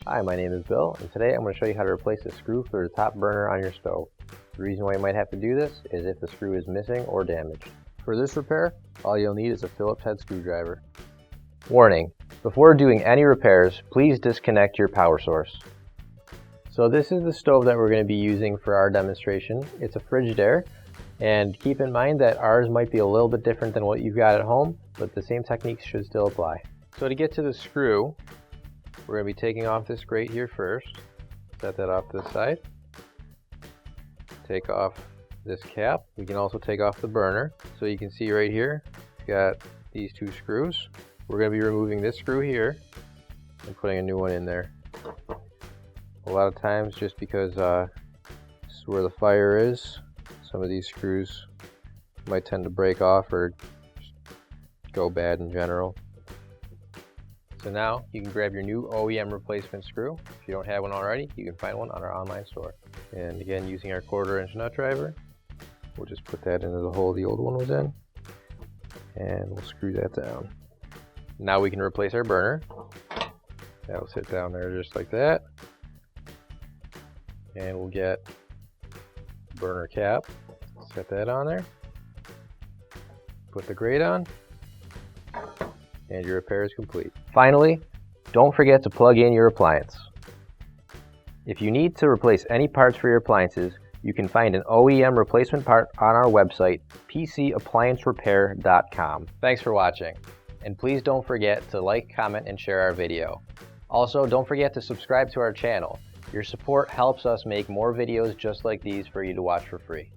Hi, my name is Bill, and today I'm going to show you how to replace a screw for the top burner on your stove. The reason why you might have to do this is if the screw is missing or damaged. For this repair, all you'll need is a Phillips head screwdriver. Warning: before doing any repairs, please disconnect your power source. So this is the stove that we're going to be using for our demonstration. It's a Frigidaire, and keep in mind that ours might be a little bit different than what you've got at home, but the same techniques should still apply. So to get to the screw, we're going to be taking off this grate here first. Set that off to the side. Take off this cap. We can also take off the burner. So you can see right here, we've got these two screws. We're going to be removing this screw here and putting a new one in there. A lot of times, just because this is where the fire is, some of these screws might tend to break off or go bad in general. So now you can grab your new OEM replacement screw. If you don't have one already, you can find one on our online store. And again, using our 1/4" nut driver, we'll just put that into the hole the old one was in, and we'll screw that down. Now we can replace our burner. That'll sit down there just like that. And we'll get the burner cap, set that on there, put the grate on, and your repair is complete. Finally, don't forget to plug in your appliance. If you need to replace any parts for your appliances, you can find an OEM replacement part on our website, PCApplianceRepair.com. Thanks for watching, and please don't forget to like, comment, and share our video. Also, don't forget to subscribe to our channel. Your support helps us make more videos just like these for you to watch for free.